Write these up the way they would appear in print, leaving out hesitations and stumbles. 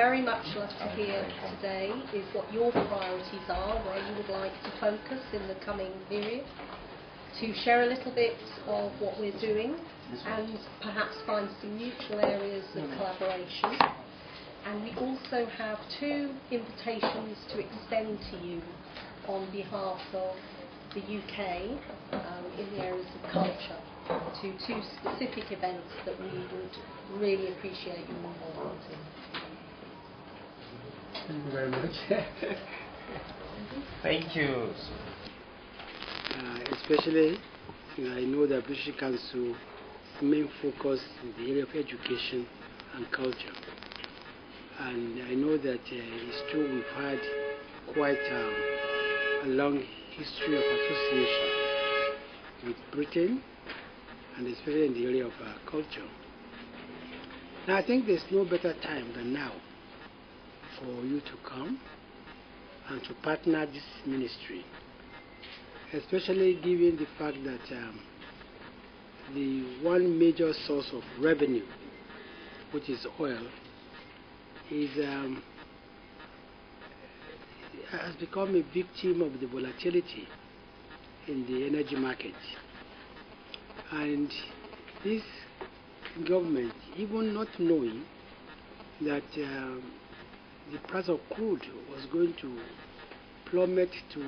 very much love to hear today is what your priorities are, where you would like to focus in the coming period, to share a little bit of what we're doing and perhaps find some mutual areas of collaboration. And we also have 2 invitations to extend to you on behalf of the UK in the areas of culture, to 2 specific events that we would really appreciate your involvement in. Thank you very much. Thank you. Especially, I know that British Council's main focus is the area of education and culture. And I know that it's true we've had quite a long history of association with Britain, and especially in the area of culture. Now, I think there's no better time than now for you to come and to partner this ministry, especially given the fact that the one major source of revenue, which is oil, is has become a victim of the volatility in the energy market. And this government, even not knowing that the price of crude was going to plummet to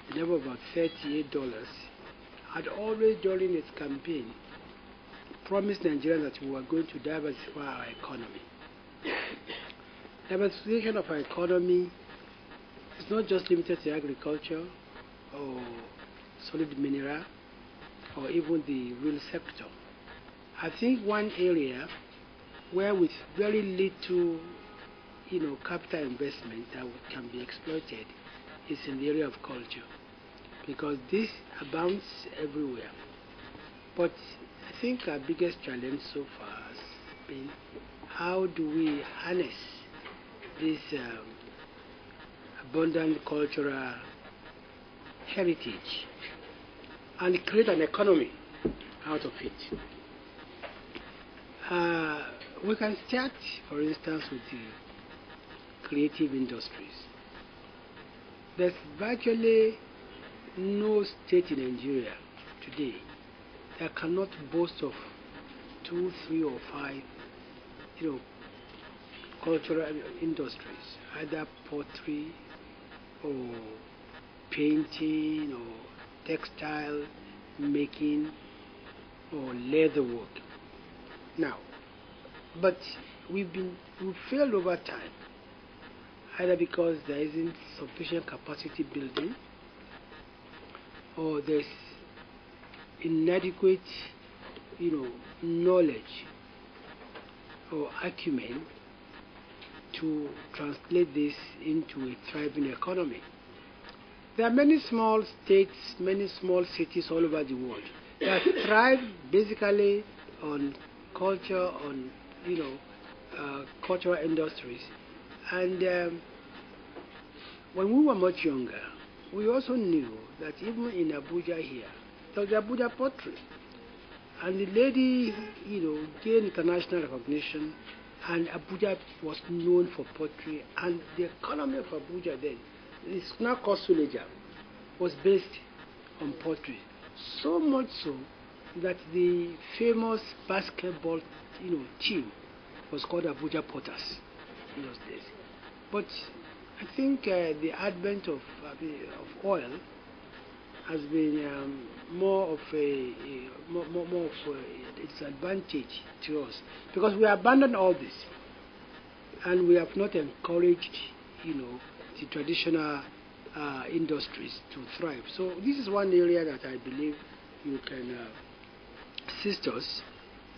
the level of about $38, had always during its campaign promised Nigerians that we were going to diversify our economy. Diversification of our economy is not just limited to agriculture or solid mineral or even the real sector. I think one area where with very little capital investment that can be exploited is in the area of culture, because this abounds everywhere. But I think our biggest challenge so far has been how do we harness this abundant cultural heritage and create an economy out of it. We can start, for instance, with the creative industries. There's virtually no state in Nigeria today that cannot boast of 2, 3, or 5, cultural industries, either pottery or painting or textile making or leather work. Now, but we've failed over time, either because there isn't sufficient capacity building or there's inadequate, knowledge or acumen to translate this into a thriving economy. There are many small states, many small cities all over the world that thrive basically on culture, on cultural industries. And when we were much younger, we also knew that even in Abuja here, there was the Abuja pottery. And the lady, gained international recognition, and Abuja was known for pottery. And the economy of Abuja then, it's now called Suleja, was based on pottery. So much so that the famous basketball, team was called Abuja Potters in those days. But I think the advent of oil has been more of a disadvantage to us, because we abandoned all this and we have not encouraged the traditional industries to thrive. So this is one area that I believe you can assist us,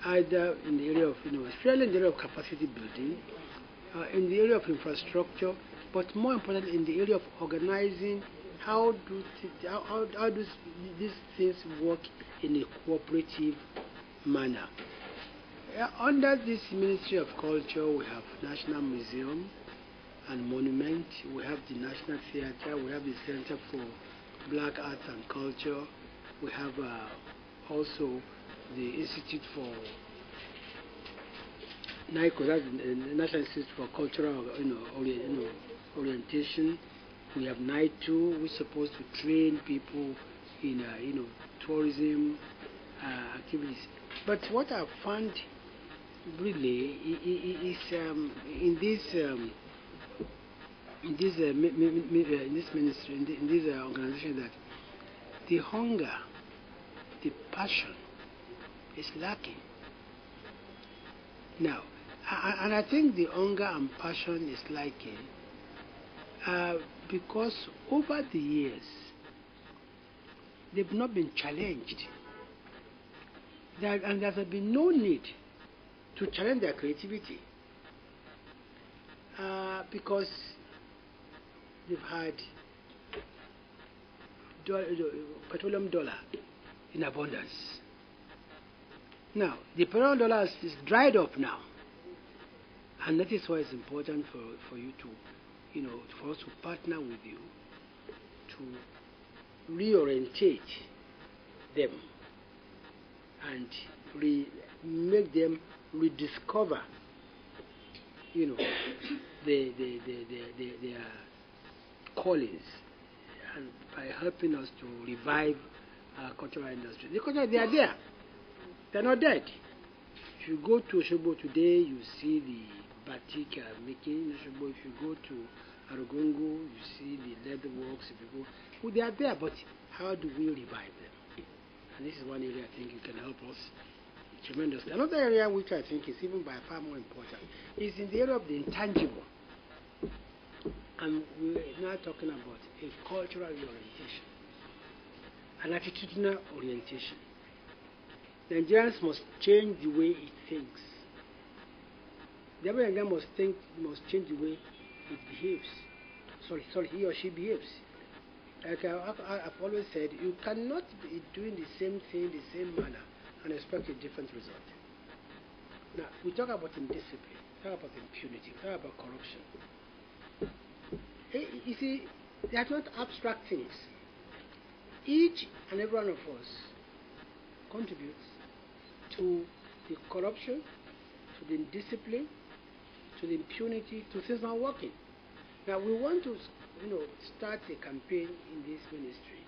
either in the area of especially in the area of capacity building, in the area of infrastructure, but more importantly in the area of organizing. How do these things work in a cooperative manner? Under this Ministry of Culture, we have National Museum and Monument, we have the National Theatre, we have the Center for Black Arts and Culture, we have also the Institute for NICO, that's the National Institute for Cultural, Orientation. We have NITO, which is supposed to train people in, tourism activities. But what I found really is in this ministry, in this organization, that the hunger, the passion is lacking. Now, and I think the hunger and passion is lacking because over the years they've not been challenged. And there has been no need to challenge their creativity because they've had petroleum dollar in abundance. Now, the petroleum dollar is dried up now, and that is why it's important for you to, for us to partner with you to reorientate them and make them rediscover, their callings, and by helping us to revive our cultural industry. They are there. They're not dead. If you go to Oshobo today, you see the batik making in Oshobo. If you go to Arugungu, you see the leather works. If you go, they are there, but how do we revive them? And this is one area I think you can help us tremendously. Another area which I think is even by far more important is in the area of the intangible. And we're now talking about a cultural orientation, an attitudinal orientation. Nigerians must change the way it thinks. The other Nigerian must change the way it behaves. Sorry, he or she behaves. Like I've always said, you cannot be doing the same thing, the same manner, and expect a different result. Now, we talk about indiscipline, we talk about impunity, we talk about corruption. You see, they are not abstract things. Each and every one of us contributes to the corruption, to the indiscipline, to the impunity, to things not working. Now, we want to, start a campaign in this ministry.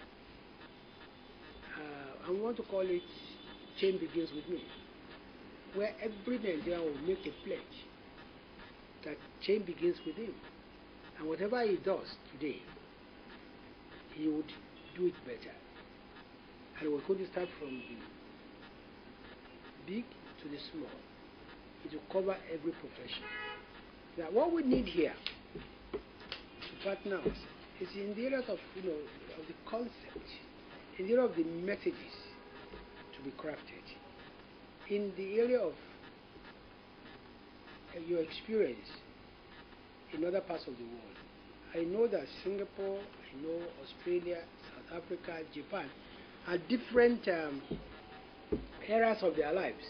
And we want to call it Change Begins With Me, where every Nigerian will make a pledge that change begins with him. And whatever he does today, he would do it better. And we're going to start from the big to the small. It will cover every profession. Now, what we need here to partner us is in the area of, of the concept, in the area of the messages to be crafted, in the area of your experience in other parts of the world. I know that Singapore, I know Australia, South Africa, Japan are different eras of their lives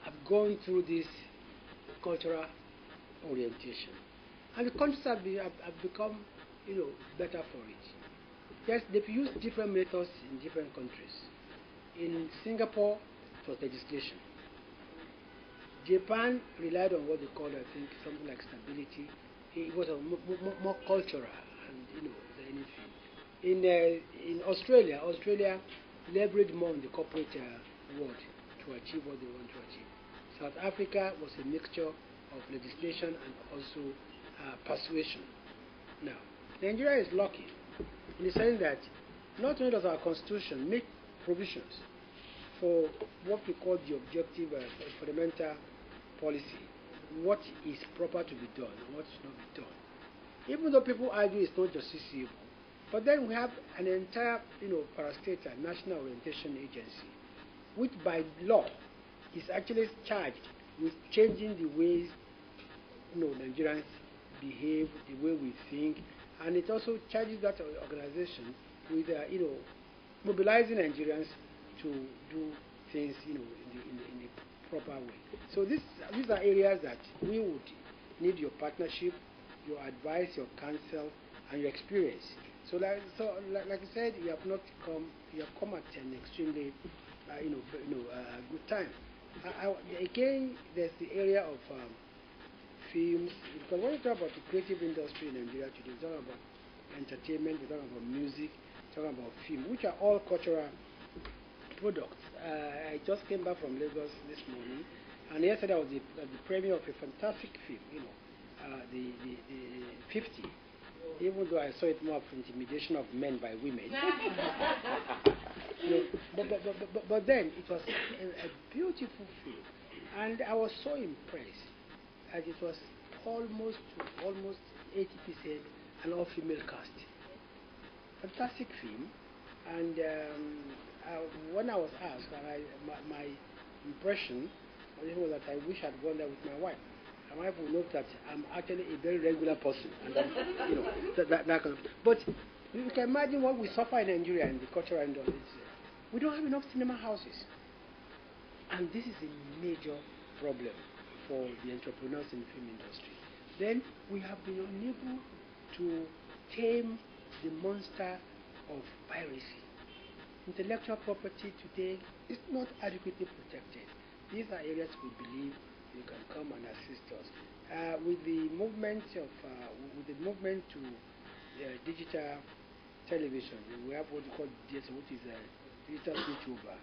have gone through this cultural orientation. And the countries have become, better for it. Yes, they've used different methods in different countries. In Singapore, it was legislation. Japan relied on what they called, I think, something like stability. It was more cultural and, than anything. In Australia leveraged more on the corporate world to achieve what they want to achieve. South Africa was a mixture of legislation and also persuasion. Now, Nigeria is lucky in the sense that not only does our constitution make provisions for what we call the objective fundamental policy, what is proper to be done and what should not be done. Even though people argue it's not justiciable, but then we have an entire, parastatal national orientation agency, which by law is actually charged with changing the ways, Nigerians behave, the way we think, and it also charges that organization with, mobilizing Nigerians to do things, in a proper way. So these are areas that we would need your partnership, your advice, your counsel, and your experience. So like I said, you have come at an extremely, good time. Again, there's the area of films. Because when you talk about the creative industry in Nigeria today, we're talking about entertainment, we're talking about music, we're talking about film, which are all cultural products. I just came back from Lagos this morning, and yesterday was the premiere of a fantastic film, the 50. Even though I saw it more of intimidation of men by women. But then it was a beautiful film, and I was so impressed that it was almost 80% an all-female cast. Fantastic film, and when I was asked, my impression was that I wish I'd gone there with my wife. My wife will note that I'm actually a very regular person, and that kind of. But you can imagine what we suffer in Nigeria in the cultural industry. We don't have enough cinema houses, and this is a major problem for the entrepreneurs in the film industry. Then we have been unable to tame the monster of piracy. Intellectual property today is not adequately protected. These are areas we believe you can come and assist us. With the movement to digital television, we have what we call DSO, which is a digital switchover.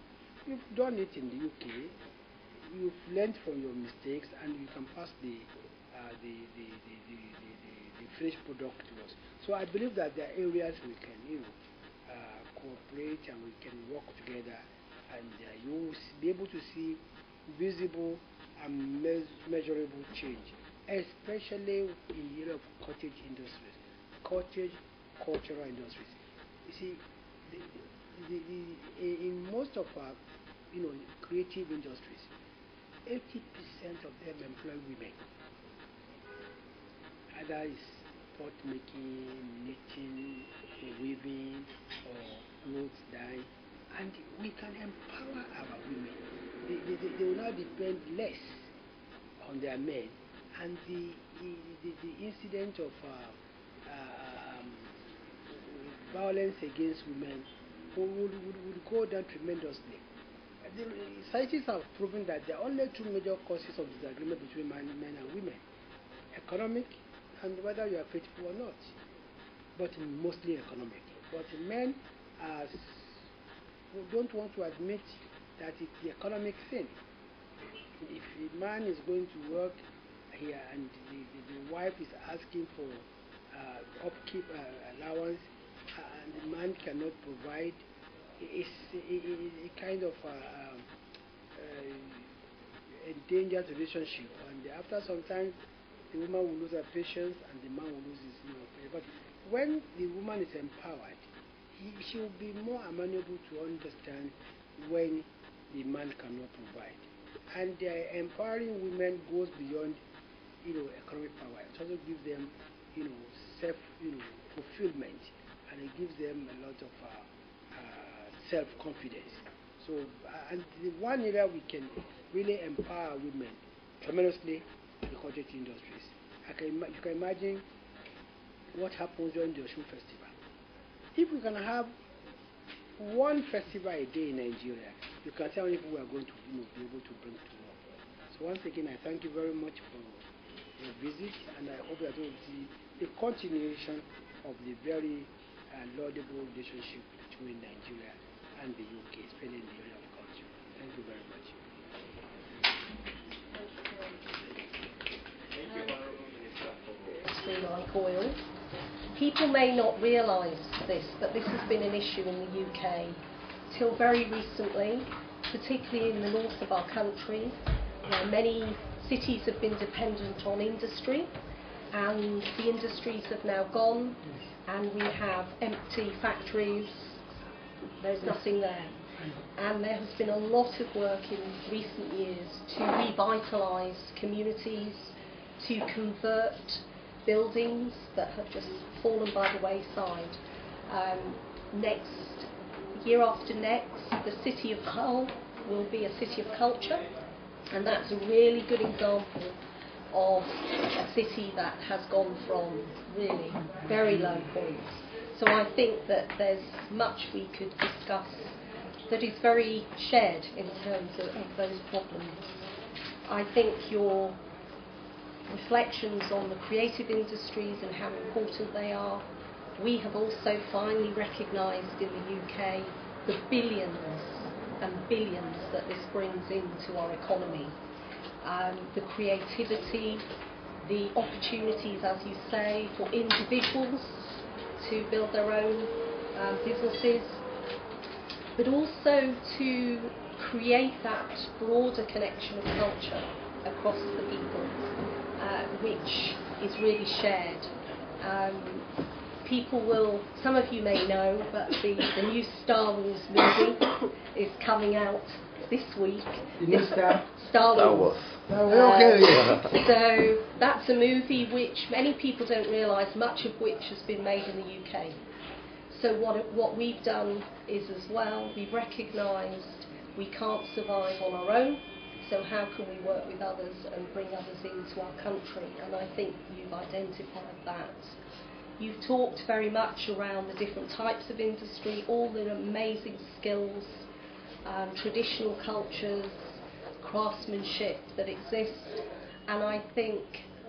You've done it in the UK. You've learned from your mistakes, and you can pass the finished product to us. So I believe that there are areas we can, cooperate, and we can work together, and you will be able to see visible and measurable change, especially in the area of cottage industries, cottage cultural industries. You see, in most of our, creative industries, 80% of them employ women. Either it's pot making, knitting, weaving, or clothes dyeing, and we can empower our women. They will now depend less on their men, and the incident of violence against women would go down tremendously. The scientists have proven that there are only two major causes of disagreement between men and women: economic, and whether you are faithful or not, but mostly economic. But men don't want to admit that it's the economic thing. If a man is going to work here and the wife is asking for upkeep allowance, and the man cannot provide, it's a kind of endangered relationship, and after some time the woman will lose her patience and the man will lose his patience. But when the woman is empowered, she will be more amenable to understand when the man cannot provide. And empowering women goes beyond economic power. It also gives them self fulfillment, and it gives them a lot of self-confidence. So, and the one area we can really empower women tremendously is the cottage industries. You can imagine what happens during the Osun Festival. If we can have one festival a day in Nigeria, you can tell people we are going to be able to bring to work. So once again, I thank you very much for your visit, and I hope you are going to see the continuation of the very laudable relationship between Nigeria and the UK, especially in the area of culture. Thank you very much. Thank you, Honourable Minister. Like oil. People may not realise this, but this has been an issue in the UK till very recently, particularly in the north of our country, where many cities have been dependent on industry, and the industries have now gone, and we have empty factories. There's nothing there. And there has been a lot of work in recent years to revitalise communities, to convert buildings that have just fallen by the wayside. Year after next, the city of Hull will be a city of culture, and that's a really good example of a city that has gone from really very low points. So I think that there's much we could discuss that is very shared in terms of those problems. I think your reflections on the creative industries and how important they are, we have also finally recognised in the UK the billions and billions that this brings into our economy. The creativity, the opportunities, as you say, for individuals to build their own businesses, but also to create that broader connection of culture across the people, which is really shared. People will, some of you may know, but the new Star Wars movie is coming out this week. The new Star Wars. Okay. So that's a movie which many people don't realise, much of which has been made in the UK. So what we've done is, as well, we've recognised we can't survive on our own, so how can we work with others and bring others into our country? And I think you've identified that. You've talked very much around the different types of industry, all the amazing skills, traditional cultures, craftsmanship that exist, and I think,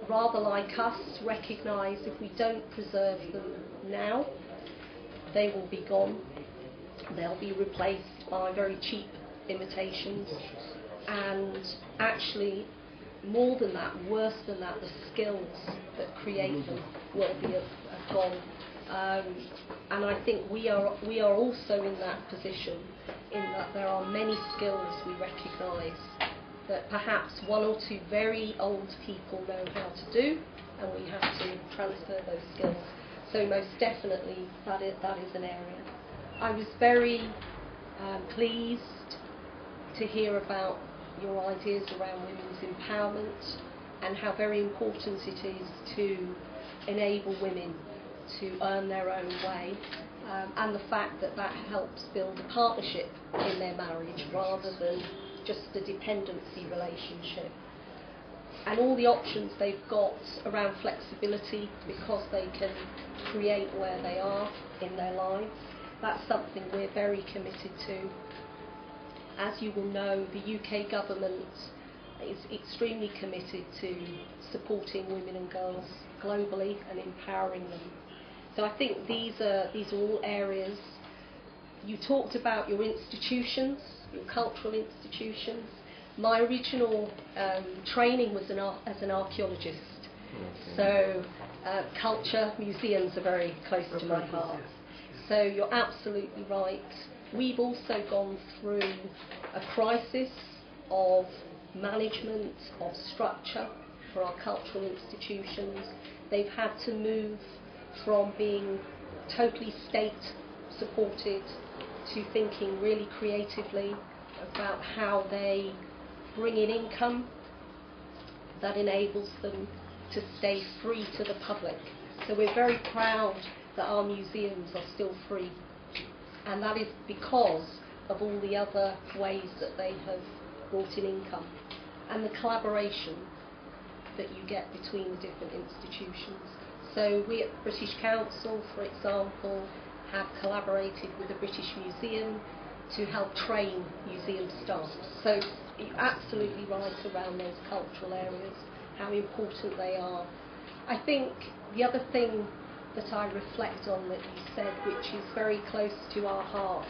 rather like us, recognise if we don't preserve them now, they will be gone. They'll be replaced by very cheap imitations, and actually, more than that, worse than that, the skills that create them will be gone. And I think we are also in that position, in that there are many skills we recognise that perhaps one or two very old people know how to do, and we have to transfer those skills. So most definitely that is an area. I was very pleased to hear about your ideas around women's empowerment and how very important it is to enable women to earn their own way, and the fact that that helps build a partnership in their marriage rather than just a dependency relationship. And all the options they've got around flexibility, because they can create where they are in their lives, that's something we're very committed to. As you will know, the UK government is extremely committed to supporting women and girls globally and empowering them. So I think these are all areas. You talked about your institutions, your cultural institutions. My original training was as an archaeologist, so culture, museums are very close to my heart. So you're absolutely right. We've also gone through a crisis of management, of structure for our cultural institutions. They've had to move from being totally state supported to thinking really creatively about how they bring in income that enables them to stay free to the public. So we're very proud that our museums are still free, and that is because of all the other ways that they have brought in income and the collaboration that you get between the different institutions. So we at British Council, for example, have collaborated with the British Museum to help train museum staff. So you're absolutely right around those cultural areas, how important they are. I think the other thing that I reflect on that you said, which is very close to our hearts,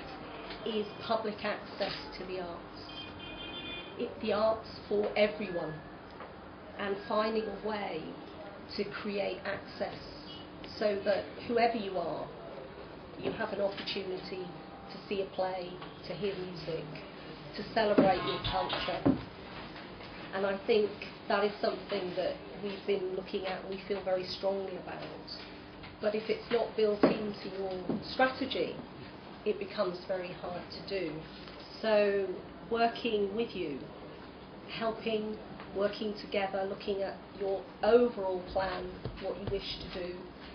is public access to the arts. The arts for everyone, and finding a way to create access so that whoever you are, you have an opportunity to see a play, to hear music, to celebrate your culture. And I think that is something that we've been looking at and we feel very strongly about. But if it's not built into your strategy, it becomes very hard to do. So working with you, working together, looking at your overall plan, what you wish to do,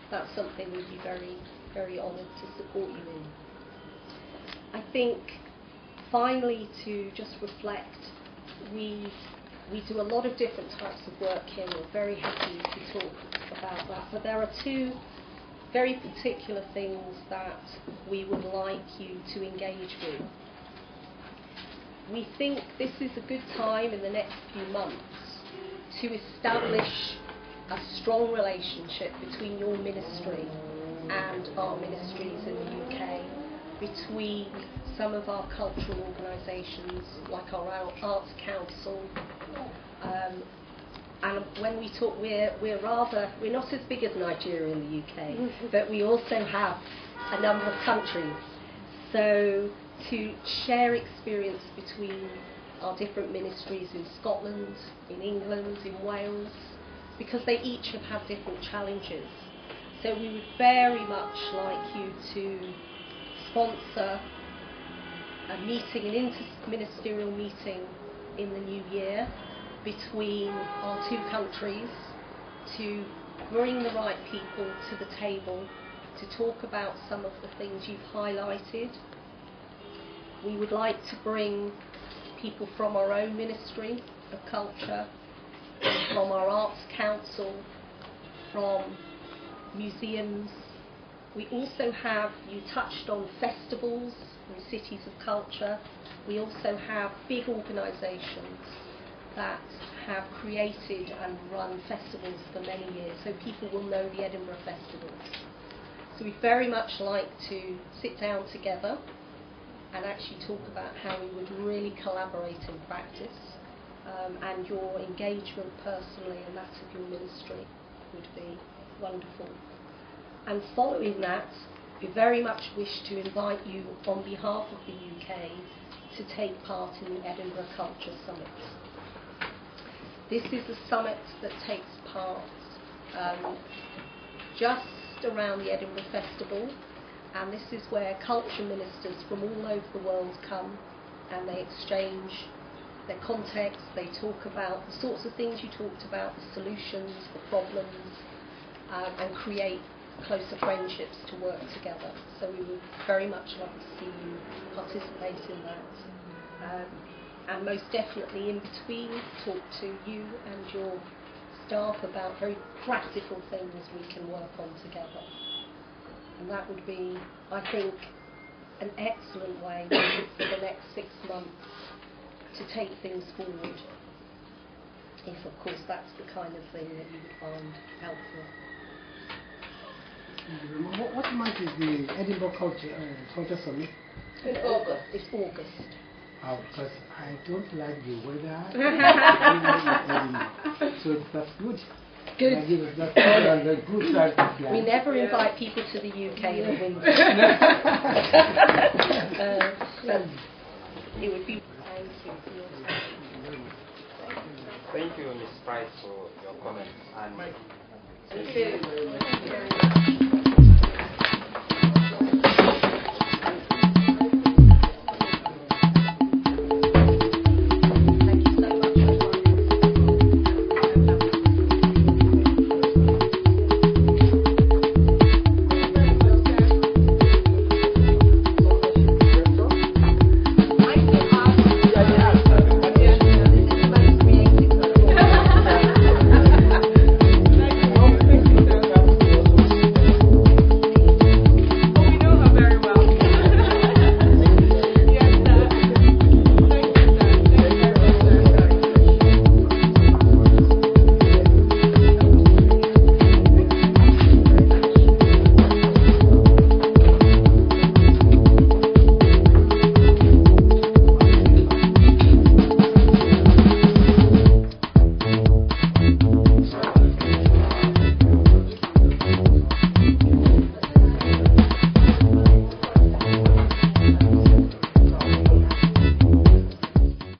that's something we'd be very, very honoured to support you in. I think, finally, to just reflect, we do a lot of different types of work here. We're very happy to talk about that. But there are two very particular things that we would like you to engage with. we think this is a good time in the next few months to establish a strong relationship between your ministry and our ministries in the UK, between some of our cultural organisations like our Arts Council. And when we talk, we're not as big as Nigeria in the UK, but we also have a number of countries. So to share experience between our different ministries in Scotland, in England, in Wales, because they each have had different challenges. So we would very much like you to sponsor a meeting, an inter-ministerial meeting in the new year between our two countries to bring the right people to the table to talk about some of the things you've highlighted. We would like to bring people from our own Ministry of Culture, from our Arts Council, from museums. We also have, you touched on festivals and cities of culture. We also have big organisations that have created and run festivals for many years, so people will know the Edinburgh festivals. So we very much like to sit down together and actually talk about how we would really collaborate in practice, and your engagement personally and that of your ministry would be wonderful. And following that, we very much wish to invite you on behalf of the UK to take part in the Edinburgh Culture Summit. This is a summit that takes part just around the Edinburgh Festival, and this is where culture ministers from all over the world come and they exchange their context, they talk about the sorts of things you talked about, the solutions, the problems, and create closer friendships to work together. So we would very much like to see you participate in that. And most definitely in between, talk to you and your staff about very practical things we can work on together. And that would be, I think, an excellent way for the next 6 months to take things forward, if of course that's the kind of thing that you would find helpful. What month is the Edinburgh Culture Summit? It's August. It's August. Oh, because I don't like the weather. So that's good. Good. That's a good time to plan. We never invite people to the UK in the winter. But it would be. Thank you, Ms. Price, for your comments. And Thank you.